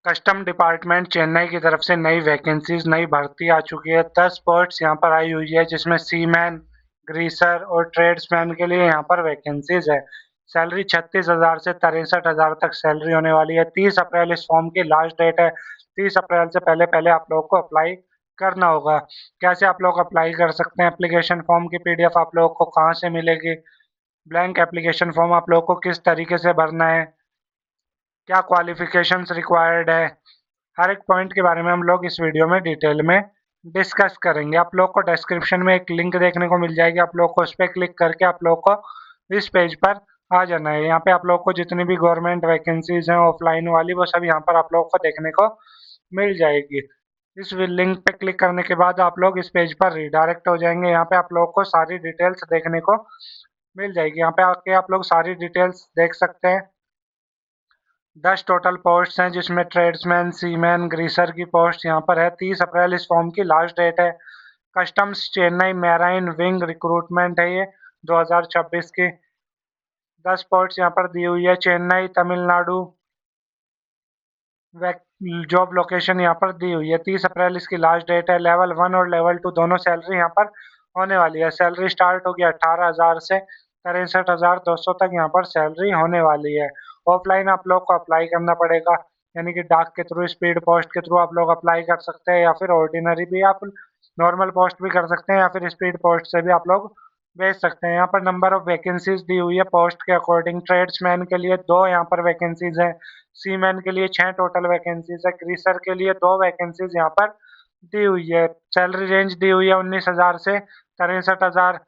Custom department Chennai की तरफ से नई वैकेंसीज नई भर्ती आ चुकी है। 10 पोस्ट्स यहाँ पर आई हुई है जिसमें सीमैन, ग्रीसर और ट्रेड्समैन के लिए यहाँ पर वैकेंसीज है। सैलरी 36,000 से 63,000 तक सैलरी होने वाली है। 30 अप्रैल इस फॉर्म की लास्ट डेट है। 30 अप्रैल से पहले पहले आप लोगों को अप्लाई करना होगा। कैसे आप लोग अप्लाई कर सकते हैं? एप्लीकेशन फॉर्म की पीडीएफ आप लोगों को कहाँ से मिलेगी? ब्लैंक एप्लीकेशन फॉर्म आप लोगों को किस तरीके से भरना है? क्या क्वालिफिकेशंस रिक्वायर्ड है? हर एक पॉइंट के बारे में हम लोग इस वीडियो में डिटेल में डिस्कस करेंगे। आप लोग को डिस्क्रिप्शन में एक लिंक देखने को मिल जाएगी, आप लोग को उस पर क्लिक करके आप लोग को इस पेज पर आ जाना है। यहाँ पे आप लोग को जितनी भी गवर्नमेंट वैकेंसीज हैं ऑफलाइन वाली वो सब यहाँ पर आप लोग को देखने को मिल जाएगी। इस लिंक पे क्लिक करने के बाद आप लोग इस पेज पर रिडायरेक्ट हो जाएंगे। यहाँ पे आप लोग को सारी डिटेल्स देखने को मिल जाएगी। यहाँ पे आके आप लोग सारी डिटेल्स देख सकते हैं। 10 टोटल पोस्ट हैं जिसमें ट्रेड्समैन, सीमैन, ग्रीसर की पोस्ट यहाँ पर है। 30 अप्रैल इस फॉर्म की लास्ट डेट है। Customs Chennai marine wing recruitment है ये 2026 की। 10 पोस्ट यहाँ पर दी हुई है। चेन्नई तमिलनाडु जॉब लोकेशन यहाँ पर दी हुई है। 30 अप्रैल इसकी लास्ट डेट है। लेवल 1 और लेवल 2 दोनों सैलरी यहाँ पर होने वाली है। सैलरी स्टार्ट होगी 18,000 से 63,200 तक यहाँ पर सैलरी होने वाली है। ऑफलाइन आप लोग को अप्लाई करना पड़ेगा, यानी कि डाक के थ्रू, स्पीड पोस्ट के थ्रू आप लोग अप्लाई कर सकते हैं, या फिर ऑर्डिनरी भी आप नॉर्मल पोस्ट भी कर सकते हैं, या फिर स्पीड पोस्ट से भी आप लोग भेज सकते हैं। यहाँ पर नंबर ऑफ वैकेंसीज दी हुई है पोस्ट के अकॉर्डिंग। ट्रेड्समैन के लिए 2 यहाँ पर वैकेंसीज है। सीमैन के लिए 6 टोटल वैकेंसीज है। ग्रीसर के लिए 2 वैकेंसीज यहाँ पर दी हुई है। सैलरी रेंज दी हुई है 19,000 से 63,000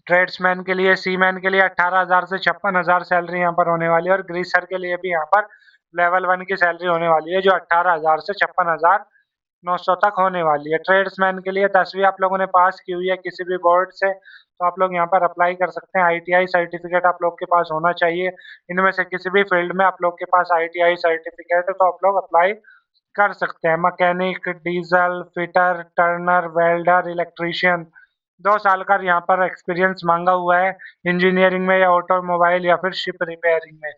ट्रेड्समैन के लिए। सीमैन के लिए 18,000 से 56,000 सैलरी यहाँ पर होने वाली है। और ग्रीसर के लिए भी यहाँ पर लेवल 1 की सैलरी होने वाली है जो 18,000 से 56,900 तक होने वाली है। ट्रेड्समैन के लिए 10वीं आप लोगों ने पास की हुई है किसी भी बोर्ड से तो आप लोग यहाँ पर अप्लाई कर सकते हैं। आईटीआई सर्टिफिकेट आप लोग के पास होना चाहिए। इनमें से किसी भी फील्ड में आप लोग के पास आईटीआई सर्टिफिकेट है तो आप लोग अप्लाई कर सकते हैं। Mechanic, diesel fitter, Turner, welder, electrician 2 साल का यहाँ पर एक्सपीरियंस मांगा हुआ है इंजीनियरिंग में या ऑटोमोबाइल या फिर शिप रिपेयरिंग में।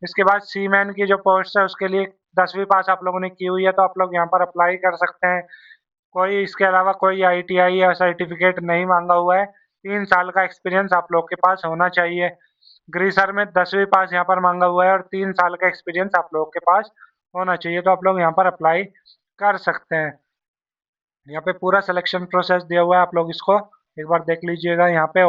इसके बाद सीमैन की जो पोस्ट है उसके लिए 10वीं पास आप लोगों ने की हुई है तो आप लोग यहाँ पर अप्लाई कर सकते हैं। कोई इसके अलावा कोई आईटीआई या सर्टिफिकेट नहीं मांगा हुआ है। 3 साल का एक्सपीरियंस आप लोग के पास होना चाहिए। ग्रीसर में 10वीं पास यहाँ पर मांगा हुआ है और 3 साल का एक्सपीरियंस आप लोग के पास होना चाहिए तो आप लोग यहाँ पर अप्लाई कर सकते हैं। यहाँ पे पूरा सिलेक्शन प्रोसेस दिया हुआ है, आप लोग इसको एक बार देख लीजिएगा। यहाँ पे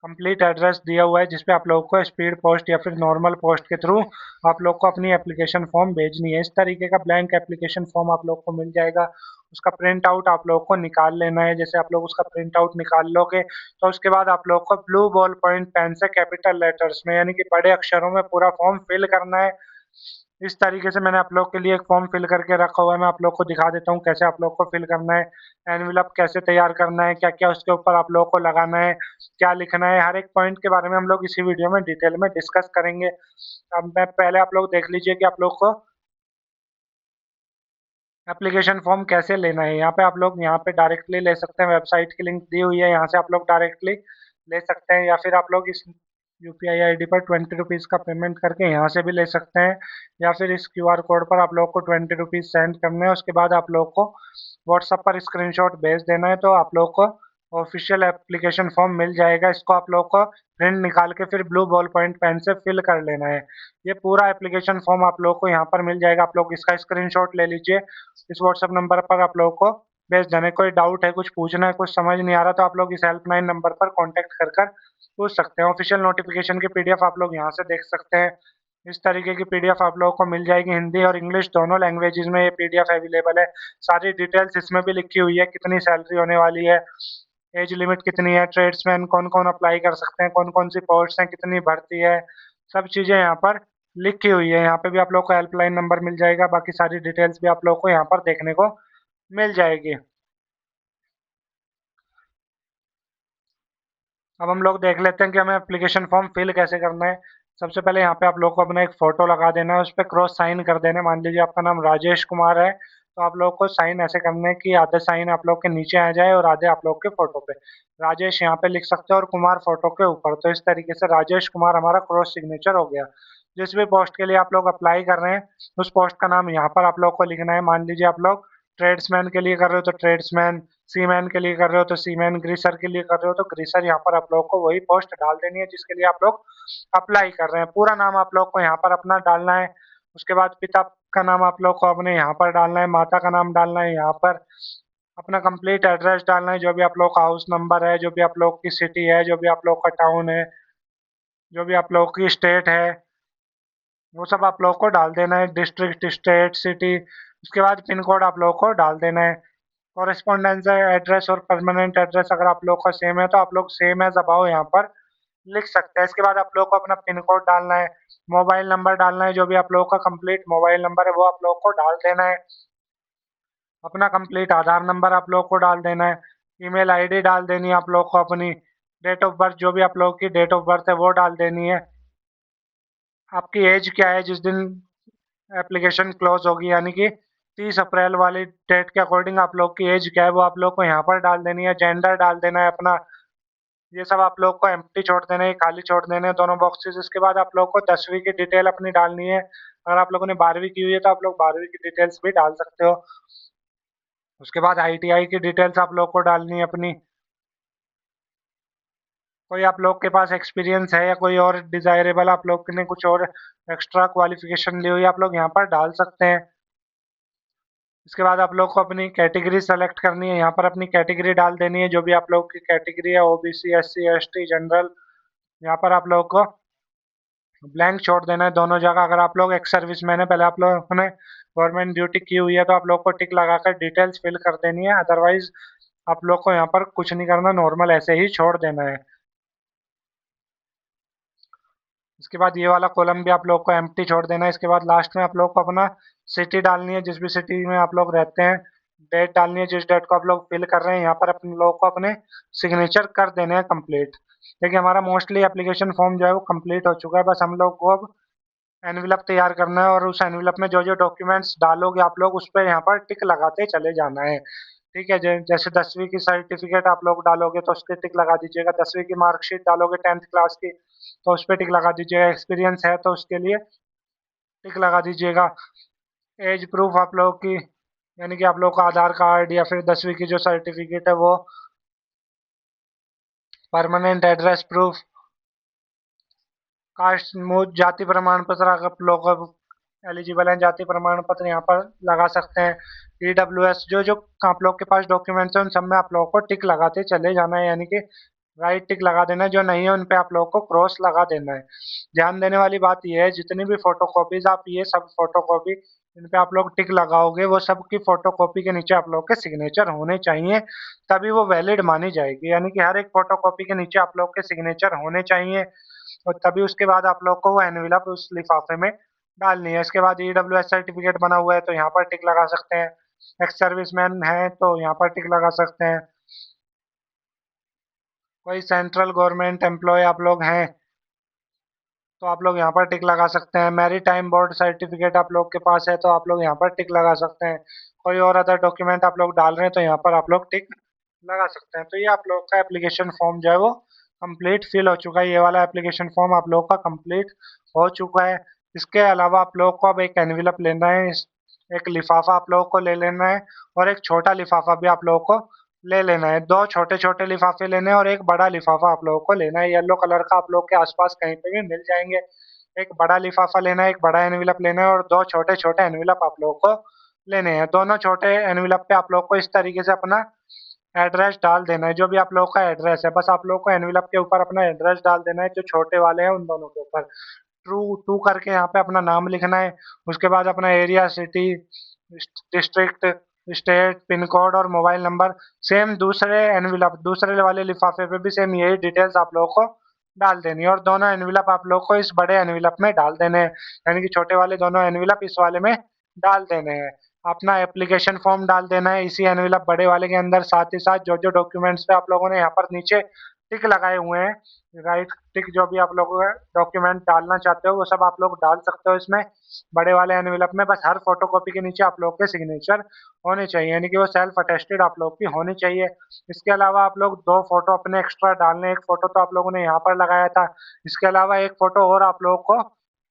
कंप्लीट एड्रेस दिया हुआ है जिसपे आप लोगों को स्पीड पोस्ट या फिर नॉर्मल पोस्ट के थ्रू आप लोग को अपनी एप्लीकेशन फॉर्म भेजनी है। इस तरीके का ब्लैंक एप्लीकेशन फॉर्म आप लोग को मिल जाएगा। उसका प्रिंट आउट आप लोग को निकाल लेना है। जैसे आप लोग उसका प्रिंट आउट निकाल लोगे तो उसके बाद आप लोग को ब्लू बॉल पॉइंट पेन से कैपिटल लेटर्स में यानी कि बड़े अक्षरों में पूरा फॉर्म फिल करना है। इस तरीके से मैंने आप लोग के लिए एक फॉर्म फिल करके रखा हुआ है। मैं आप लोग को दिखा देता हूँ कैसे आप लोग को फिल करना है। एनवेलप कैसे तैयार करना है, क्या क्या उसके ऊपर आप लोगों को लगाना है, क्या लिखना है, हर एक पॉइंट के बारे में हम लोग इसी वीडियो में डिटेल में डिस्कस करेंगे। अब मैं पहले आप लोग देख लीजिए कि आप लोग को एप्लीकेशन फॉर्म कैसे लेना है। यहाँ पे आप लोग यहाँ पे डायरेक्टली ले सकते हैं। वेबसाइट की लिंक दी हुई है, यहाँ से आप लोग डायरेक्टली ले सकते हैं, या फिर आप लोग इस यूपीआई आईडी पर 20 रुपीज़ का पेमेंट करके यहाँ से भी ले सकते हैं, या फिर इस क्यूआर कोड पर आप लोग को 20 रुपीज़ सेंड करने हैं। उसके बाद आप लोग को व्हाट्सएप पर स्क्रीनशॉट भेज देना है तो आप लोग को ऑफिशियल एप्लीकेशन फॉर्म मिल जाएगा। इसको आप लोग को प्रिंट निकाल के फिर ब्लू बॉल पॉइंट पेन से फिल कर लेना है। ये पूरा एप्लीकेशन फॉर्म आप लोग को यहाँ पर मिल जाएगा। आप लोग इसका स्क्रीनशॉट ले लीजिए, इस व्हाट्सएप नंबर पर आप लोगों को भेज देना है। कोई डाउट है, कुछ पूछना है, कुछ समझ नहीं आ रहा तो आप लोग इस हेल्पलाइन नंबर पर कॉन्टैक्ट कर कर पूछ सकते हैं। ऑफिशियल नोटिफिकेशन की पीडीएफ आप लोग यहाँ से देख सकते हैं। इस तरीके की पीडीएफ आप लोगों को मिल जाएगी। हिंदी और इंग्लिश दोनों लैंग्वेजेस में ये पीडीएफ अवेलेबल है। सारी डिटेल्स इसमें भी लिखी हुई है, कितनी सैलरी होने वाली है, एज लिमिट कितनी है, ट्रेड्समैन कौन कौन अप्लाई कर सकते हैं, कौन कौन सी पोस्ट हैं, कितनी भर्ती है, सब चीज़ें यहाँ पर लिखी हुई है। यहाँ पे भी आप लोग को हेल्पलाइन नंबर मिल जाएगा। बाकी सारी डिटेल्स भी आप लोग को यहाँ पर देखने को मिल जाएगी। अब हम लोग देख लेते हैं कि हमें एप्लीकेशन फॉर्म फिल कैसे करना है। सबसे पहले यहाँ पे आप लोग को अपना एक फ़ोटो लगा देना है, उस पर क्रॉस साइन कर देना है। मान लीजिए आपका नाम राजेश कुमार है तो आप लोग को साइन ऐसे करने हैं कि आधे साइन आप लोग के नीचे आ जाए और आधे आप लोग के फ़ोटो पे। राजेश यहाँ पे लिख सकते हो और कुमार फ़ोटो के ऊपर। तो इस तरीके से राजेश कुमार हमारा क्रॉस सिग्नेचर हो गया। जिस भी पोस्ट के लिए आप लोग अप्लाई कर रहे हैं उस पोस्ट का नाम यहाँ पर आप लोग को लिखना है। मान लीजिए आप लोग ट्रेड्समैन के लिए कर रहे हो तो ट्रेड्समैन, सीमैन के लिए कर रहे हो तो सीमैन, ग्रीसर के लिए कर रहे हो तो ग्रीसर। यहाँ पर आप लोग को वही पोस्ट डाल देनी है जिसके लिए आप लोग अप्लाई कर रहे हैं। पूरा नाम आप लोग को यहाँ पर अपना डालना है। उसके बाद पिता का नाम आप लोग को अपने यहाँ पर डालना है, माता का नाम डालना है यहाँ पर, अपना कंप्लीट एड्रेस डालना है, जो भी आप लोग का हाउस नंबर है, जो भी आप लोग की सिटी है, जो भी आप लोग का टाउन है, जो भी आप लोग की स्टेट है, वो सब आप लोग को डाल देना है। डिस्ट्रिक्ट, स्टेट, सिटी, उसके बाद पिन कोड आप लोग को डाल देना है। कॉरेस्पॉन्डेंस एड्रेस और परमानेंट एड्रेस अगर आप लोग का सेम है तो आप लोग सेम एज अबाव यहाँ पर लिख सकते हैं। इसके बाद आप लोग को अपना पिन कोड डालना है, मोबाइल नंबर डालना है, जो भी आप लोग का कंप्लीट मोबाइल नंबर है वो आप लोग को डाल देना है। अपना कंप्लीट आधार नंबर आप लोग को डाल देना है। ईमेल आईडी डाल देनी है आप लोग को अपनी। डेट ऑफ बर्थ, जो भी आप लोग की डेट ऑफ बर्थ है वो डाल देनी है। आपकी एज क्या है जिस दिन एप्लीकेशन क्लोज होगी, यानी कि 30 अप्रैल वाली डेट के अकॉर्डिंग आप लोग की एज क्या है वो आप लोग को यहाँ पर डाल देनी है। जेंडर डाल देना है अपना। ये सब आप लोग को एम्प्टी छोड़ देना है, खाली छोड़ देने हैं दोनों बॉक्सेस। इसके बाद आप लोग को 10वीं की डिटेल अपनी डालनी है। अगर आप लोगों ने 12वीं की हुई है तो आप लोग 12वीं की डिटेल्स भी डाल सकते हो। उसके बाद आईटीआई की डिटेल्स आप लोग को डालनी है अपनी। कोई आप लोग के पास एक्सपीरियंस है या कोई और डिजायरेबल आप लोग ने कुछ और एक्स्ट्रा क्वालिफिकेशन ली हुई है आप लोग यहाँ पर डाल सकते हैं। इसके बाद आप लोग को अपनी कैटेगरी सेलेक्ट करनी है, यहाँ पर अपनी कैटेगरी डाल देनी है, जो भी आप लोग की कैटेगरी है, ओबीसी, एससी, एसटी, जनरल। यहाँ पर आप लोग को ब्लैंक छोड़ देना है दोनों जगह। अगर आप लोग एक्स सर्विस मैन है, पहले आप लोग ने गवर्नमेंट ड्यूटी की हुई है तो आप लोग को टिक लगाकर डिटेल्स फिल कर देनी है। अदरवाइज आप लोग को यहाँ पर कुछ नहीं करना, नॉर्मल ऐसे ही छोड़ देना है। इसके बाद ये वाला कॉलम भी आप लोग को एम्प्टी छोड़ देना है। इसके बाद लास्ट में आप लोग को अपना सिटी डालनी है, जिस भी सिटी में आप लोग रहते हैं। डेट डालनी है, जिस डेट को आप लोग फिल कर रहे हैं। यहाँ पर अपने लोग को अपने सिग्नेचर कर देने हैं कंप्लीट। देखिए हमारा मोस्टली एप्लीकेशन फॉर्म जो है वो कंप्लीट हो चुका है। बस हम लोग को अब एनवेलप तैयार करना है और उस एनवेलप में जो जो डॉक्यूमेंट्स डालोगे आप लोग उस पर यहाँ पर टिक लगाते चले जाना है। ठीक है, जैसे 10वीं की सर्टिफिकेट आप लोग डालोगे तो उस पर टिक लगा दीजिएगा। 10वीं की मार्कशीट डालोगे 10th क्लास की तो उस पर टिक लगा दीजिएगा। एक्सपीरियंस है तो उसके लिए टिक लगा दीजिएगा। एज प्रूफ आप लोग की, यानी कि आप लोग का आधार कार्ड या फिर 10वीं की जो सर्टिफिकेट है वो, परमानेंट एड्रेस प्रूफ, कास्ट, जाति प्रमाण पत्र अगर आप लोग एलिजिबल हैं, जाति प्रमाण पत्र यहाँ पर लगा सकते हैं। ईडब्ल्यूएस, जो जो आप लोग के पास डॉक्यूमेंट्स हैं उन सब में आप लोगों को टिक लगाते चले जाना है, यानी कि राइट टिक लगा देना है। जो नहीं है उन पे आप लोगों को क्रॉस लगा देना है। ध्यान देने वाली बात यह है, जितनी भी फोटोकॉपीज आप ये सब फोटोकॉपी इन पे आप लोग टिक लगाओगे वो सब की फोटोकॉपी के नीचे आप लोग के सिग्नेचर होने चाहिए, तभी वो वैलिड मानी जाएगी। यानी कि हर एक फोटोकॉपी के नीचे आप लोग के सिग्नेचर होने चाहिए और तभी उसके बाद आप लोग को वो एनवेलप उस लिफाफे में डालनी है। इसके बाद ईडब्ल्यूएस सर्टिफिकेट बना हुआ है तो यहाँ पर टिक लगा सकते हैं। एक्स सर्विसमैन है तो यहाँ पर टिक लगा सकते हैं। कोई सेंट्रल गवर्नमेंट एम्प्लॉय आप लोग हैं तो आप लोग यहाँ पर टिक लगा सकते हैं। मैरी टाइम बोर्ड सर्टिफिकेट आप लोग के पास है तो आप लोग यहाँ पर टिक लगा सकते हैं। कोई और अदर डॉक्यूमेंट आप लोग डाल रहे हैं तो यहाँ पर आप लोग टिक लगा सकते हैं। तो ये आप लोग का एप्लीकेशन फॉर्म जो है वो कंप्लीट फिल हो चुका है। ये वाला एप्लीकेशन फॉर्म आप लोग का कंप्लीट हो चुका है। इसके अलावा आप लोग को अब एक एनवेलप लेना है, एक लिफाफा आप लोगों को ले लेना है और एक छोटा लिफाफा भी आप लोगों को ले लेना है। दो छोटे छोटे लिफाफे लेने हैं और एक बड़ा लिफाफा आप लोगों को लेना है। येलो कलर का आप लोग के आसपास कहीं पे भी मिल जाएंगे। एक बड़ा लिफाफा लेना है, एक बड़ा एनवेलप लेना है और दो छोटे छोटे एनवेलप आप लोगों को लेने हैं। दोनों छोटे एनवेलप पे आप लोग को इस तरीके से अपना एड्रेस डाल देना है, जो भी आप लोग का एड्रेस है। बस आप लोग को एनवेलप के ऊपर अपना एड्रेस डाल देना है, जो छोटे वाले हैं उन दोनों के ऊपर ट्रू टू करके यहाँ पे अपना नाम लिखना है। उसके बाद अपना area, city, district, state, pin code और मोबाइल नंबर सेम दूसरे एनवेलप, दूसरे वाले लिफाफे पे भी सेम यही डिटेल्स आप लोगों को डाल देनी है और दोनों एनवेलप आप लोग को इस बड़े एनवेलप में डाल देने हैं, यानी कि छोटे वाले दोनों एनवेलप इस वाले में डाल देने हैं। अपना एप्लीकेशन फॉर्म डाल देना है इसी एनवेलप बड़े वाले के अंदर। साथ ही साथ जो जो डॉक्यूमेंट्स पे आप लोगों ने यहाँ पर नीचे टिक लगाए हुए हैं, राइट टिक, जो भी आप लोग डॉक्यूमेंट डालना चाहते हो वो सब आप लोग डाल सकते हो इसमें बड़े वाले एनवेलप में। बस हर फोटोकॉपी के नीचे आप लोग के सिग्नेचर होने चाहिए, यानी कि वो सेल्फ अटेस्टेड आप लोग की होनी चाहिए। इसके अलावा आप लोग दो फोटो अपने एक्स्ट्रा डालने, एक फोटो तो आप लोगों ने यहाँ पर लगाया था, इसके अलावा एक फोटो और आप लोगों को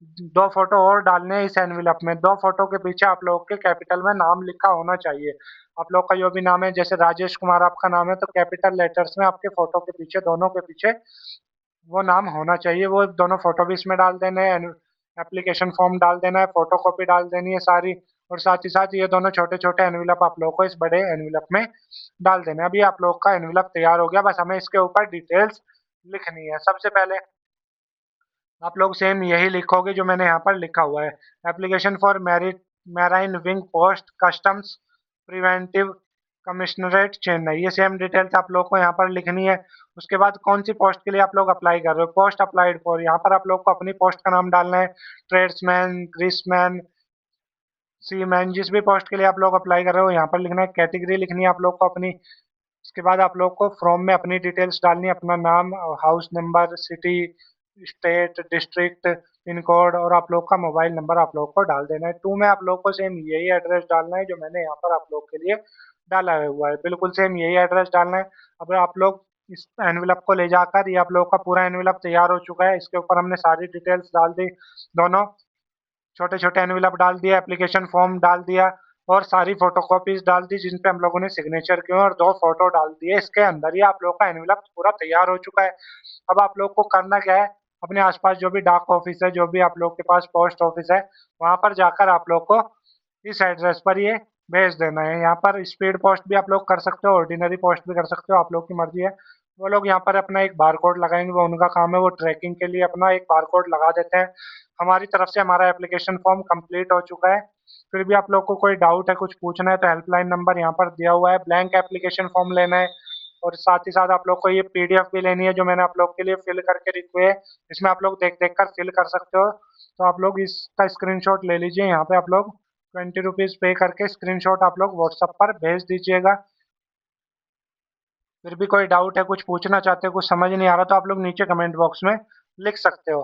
दो फोटो और डालने हैं इस एनवेलप में। दो फोटो के पीछे आप लोग के कैपिटल में नाम लिखा होना चाहिए। आप लोग का जो भी नाम है, जैसे राजेश कुमार आपका नाम है, तो कैपिटल लेटर्स में आपके फोटो के पीछे, दोनों के पीछे वो नाम होना चाहिए। वो दोनों फोटो भी इसमें डाल देने हैं, एप्लीकेशन फॉर्म डाल देना है, फोटो कॉपी डाल देनी है सारी, और साथ ही साथ ये दोनों छोटे छोटे एनवेलप आप लोग को इस बड़े एनवेलप में डाल देना है। अभी आप लोग का एनवेलप तैयार हो गया, बस हमें इसके ऊपर डिटेल्स लिखनी है। सबसे पहले आप लोग सेम यही लिखोगे जो मैंने यहाँ पर लिखा हुआ है, application for merit marine wing post customs preventive commissionerate Chennai, ये सेम डिटेल्स आप लोग को यहाँ पर लिखनी है। उसके बाद कौन सी पोस्ट के लिए आप लोग अप्लाई कर रहे हो, पोस्ट अप्लाइड फॉर, यहाँ पर आप लोग को अपनी पोस्ट का नाम डालना है। ट्रेड्समैन, ग्रीसमैन, सीमैन, जिस भी पोस्ट के लिए आप लोग अप्लाई कर रहे हो यहाँ पर लिखना है। कैटेगरी लिखनी है आप लोग को अपनी। उसके बाद आप लोग को फॉर्म में अपनी डिटेल्स डालनी है, अपना नाम, house number, city, state, district, pin code, और आप लोग का मोबाइल नंबर आप लोग को डाल देना है। टू में आप लोग को सेम यही एड्रेस डालना है जो मैंने यहाँ पर आप लोग के लिए डाला हुआ है, बिल्कुल सेम यही एड्रेस डालना है। अब आप लोग इस एनवेलप को ले जाकर, ये आप लोग का पूरा एनवेलप तैयार हो चुका है, इसके ऊपर हमने सारी डिटेल्स डाल दी, दोनों छोटे छोटे एनवेलप डाल दिया, एप्लीकेशन फॉर्म डाल दिया, और सारी फोटोकॉपीज डाल दी जिन पे हम लोगों ने सिग्नेचर किए, और दो फोटो डाल दिए इसके अंदर। ये आप लोग का एनवेलप पूरा तैयार हो चुका है। अब आप लोग को करना क्या है, अपने आसपास जो भी डाक ऑफिस है, जो भी आप लोग के पास पोस्ट ऑफिस है, वहां पर जाकर आप लोग को इस एड्रेस पर ये भेज देना है। यहाँ पर स्पीड पोस्ट भी आप लोग कर सकते हो, ऑर्डिनरी पोस्ट भी कर सकते हो, आप लोग की मर्जी है। वो लोग यहाँ पर अपना एक बार कोड लगाएंगे, वो उनका काम है, वो ट्रैकिंग के लिए अपना एक बार कोड लगा देते हैं। हमारी तरफ से हमारा एप्लीकेशन फॉर्म कंप्लीट हो चुका है। फिर भी आप लोग को कोई डाउट है, कुछ पूछना है, तो हेल्पलाइन नंबर यहाँ पर दिया हुआ है। ब्लैंक एप्लीकेशन फॉर्म लेना है, और साथ ही साथ आप लोग को ये पीडीएफ भी लेनी है जो मैंने आप लोग के लिए फिल करके रखी है। इसमें आप लोग देख देख कर फिल कर सकते हो। तो आप लोग इसका स्क्रीनशॉट ले लीजिए, यहाँ पे आप लोग 20 रुपीज़ पे करके स्क्रीनशॉट आप लोग व्हाट्सएप पर भेज दीजिएगा। फिर भी कोई डाउट है, कुछ पूछना चाहते हो, कुछ समझ नहीं आ रहा, तो आप लोग नीचे कमेंट बॉक्स में लिख सकते हो।